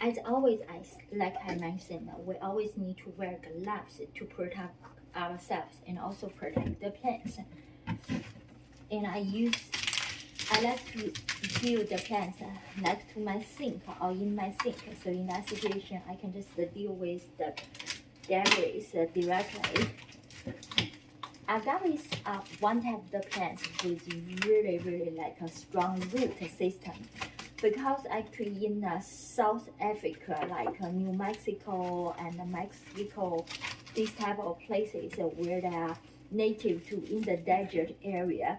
As always, like I mentioned, we always need to wear gloves to protect ourselves and also protect the plants. And I like to build the plants next to my sink or in my sink. So in that situation, I can just deal with the debris directly. Agaves are one type of the plants with really like a strong root system. Because actually in South Africa, like New Mexico and Mexico, these type of places where they are native to in the desert area,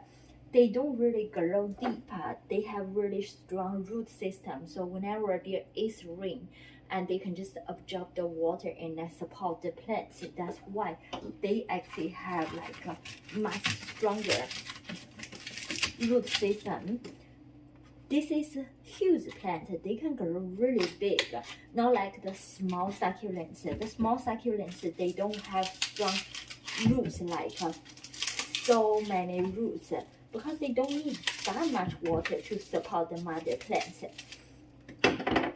they don't really grow deep. They have really strong root system. So whenever there is rain, and they can just absorb the water and support the plants. That's why they actually have like a much stronger root system. This is a huge plant. They can grow really big, not like the small succulents. The small succulents, they don't have strong roots like so many roots because they don't need that much water to support the mother plants.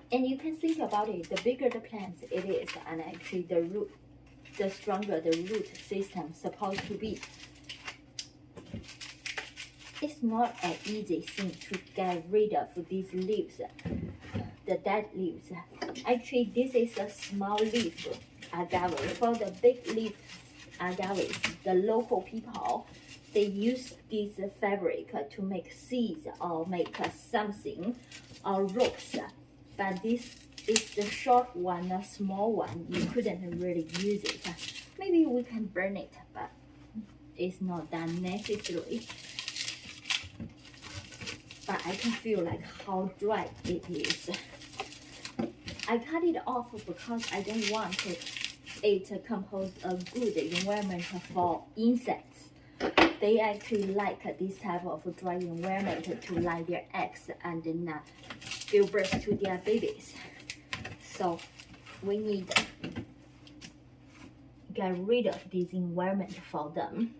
And you can think about it, the bigger the plants it is, and actually the stronger the root system supposed to be. It's not an easy thing to get rid of these leaves, the dead leaves. Actually, this is a small leaf agave. For the big leaf agaves, the local people, they use this fabric to make seeds or make something or ropes. But this is the short one, the small one. You couldn't really use it. Maybe we can burn it, but it's not that necessary. But I can feel like how dry it is. I cut it off because I don't want it to compose a good environment for insects. They actually like this type of dry environment to lay their eggs and then give birth to their babies. So we need to get rid of this environment for them.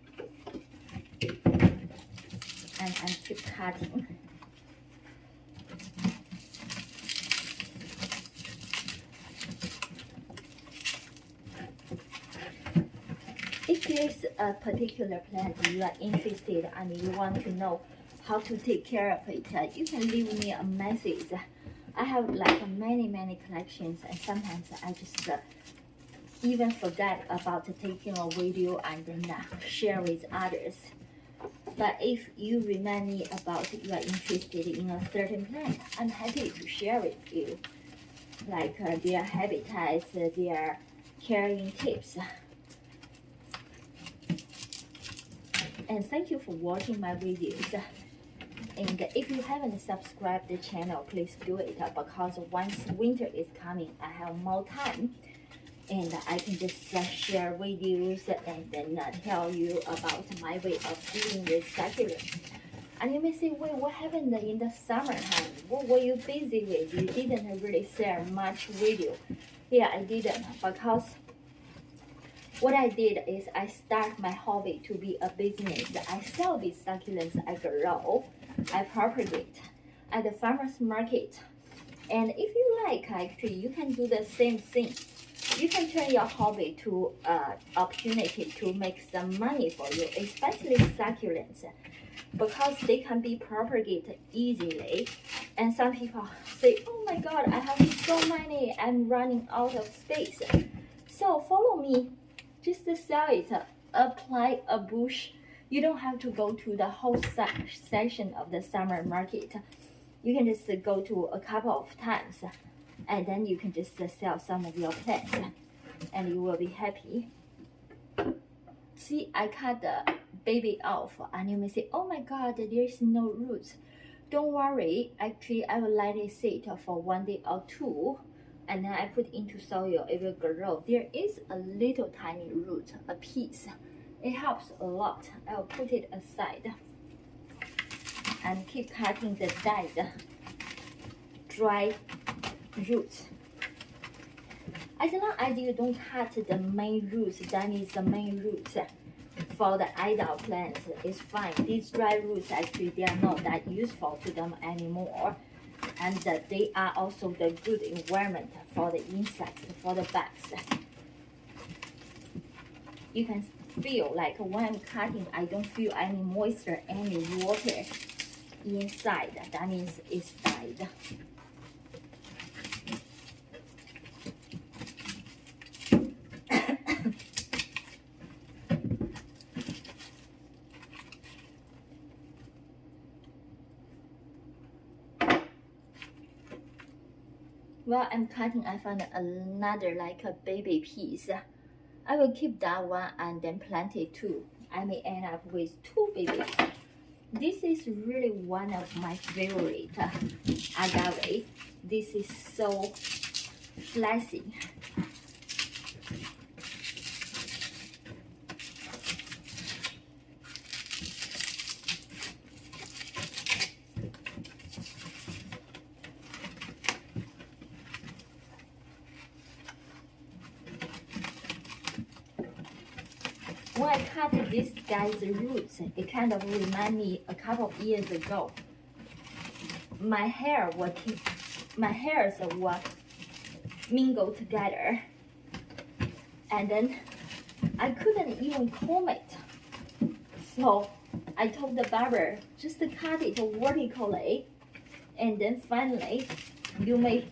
And I keep cutting. If there's a particular plant you are interested and you want to know how to take care of it, you can leave me a message. I have like many collections, and sometimes I just even forget about taking a video and then share with others. But if you remind me about you are interested in a certain plant, I'm happy to share with you, like their habitats, their caring tips. And thank you for watching my videos. And if you haven't subscribed the channel, please do it, because once winter is coming, I have more time and I can just share videos and then tell you about my way of dealing with succulents. And you may say, wait, what happened in the summertime? What were you busy with? You didn't really share much video. Yeah, I didn't, because what I did is I start my hobby to be a business. I sell these succulents I grow, I propagate at the farmer's market. And if you like, actually, you can do the same thing. You can turn your hobby to opportunity to make some money for you, especially succulents, because they can be propagated easily. And some people say, oh my God, I have so many, I'm running out of space. So follow me. Just sell it, apply a bush. You don't have to go to the whole section of the summer market. You can just go to a couple of times, and then you can just sell some of your plants, and you will be happy. See, I cut the baby off, and you may say, oh my God, there's no roots. Don't worry, actually I will let it sit for 1 day or 2. And then I put into soil, it will grow. There is a little tiny root, a piece. It helps a lot. I'll put it aside and keep cutting the dead, dry roots. As long as you don't cut the main roots, that means the main roots for the adult plants is fine. These dry roots, actually, they are not that useful to them anymore. and they are also the good environment for the insects, for the bugs. You can feel like when I'm cutting, I don't feel any moisture, any water inside. That means it's died. While I'm cutting, I found another like a baby piece. I will keep that one and then plant it too. I may end up with 2 babies. This is really one of my favorite agave. This is so flashy. When I cut this guy's roots, it kind of remind me a couple of years ago. My hairs were mingled together, and then I couldn't even comb it. So I told the barber just to cut it vertically, and then finally you may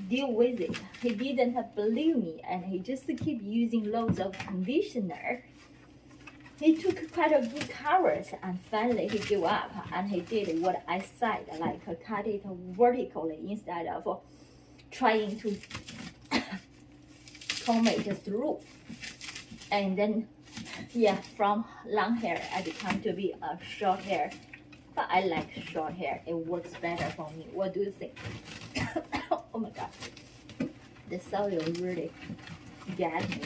deal with it. He didn't believe me, and he just keep using loads of conditioner. He took quite a good covers, and finally he gave up, and he did what I said, like cut it vertically instead of trying to comb it through. And then, yeah, from long hair I become to be a short hair. But I like short hair. It works better for me. What do you think? Oh my god. The soil really gets me.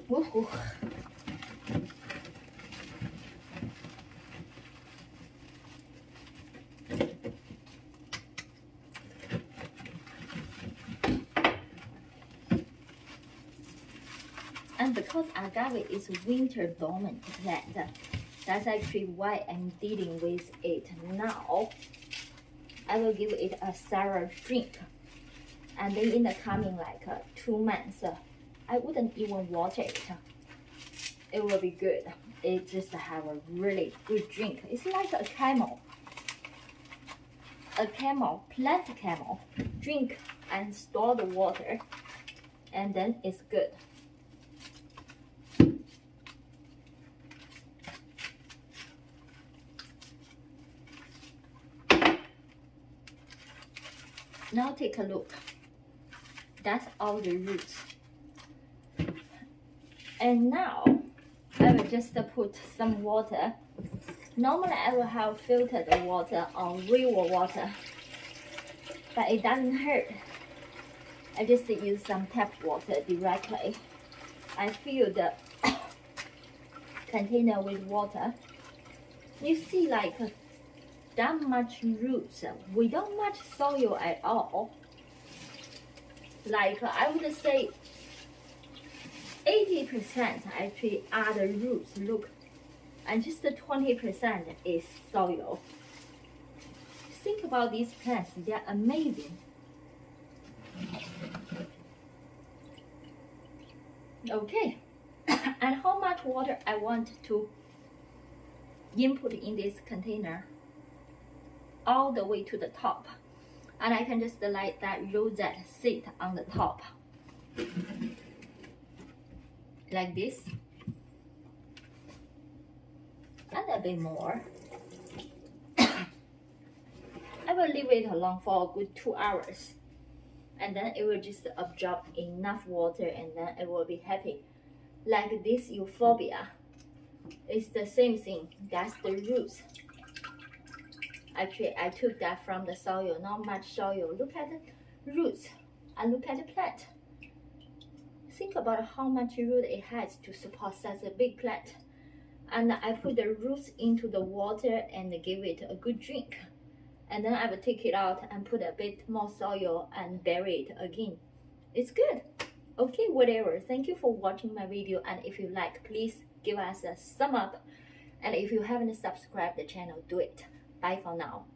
Woohoo. And because agave is winter dormant plant, that's actually why I'm dealing with it now. I will give it a sour drink, and then in the coming like 2 months, I wouldn't even water it. It will be good. It just have a really good drink. It's like a camel. A camel, plant camel. Drink and store the water, and then it's good. Now take a look. That's all the roots. And now I will just put some water. Normally I will have filtered water or river water, but it doesn't hurt. I just use some tap water directly. I fill the container with water. You see like that much roots without much soil at all. Like I would say 80% actually are the roots, look, and just 20% is soil. Think about these plants, they're amazing. Okay, and how much water I want to input in this container? All the way to the top, and I can just let that rosette sit on the top like this, and a bit more. I will leave it alone for a good 2 hours, and then it will just absorb enough water, and then it will be happy. Like this euphorbia, it's the same thing. That's the roots. Actually, I took that from the soil, not much soil. Look at the roots and look at the plant. Think about how much root it has to support such a big plant. And I put the roots into the water and give it a good drink. And then I will take it out and put a bit more soil and bury it again. It's good. Okay, whatever. Thank you for watching my video, and if you like, please give us a thumb up. And if you haven't subscribed the channel, do it. Bye for now.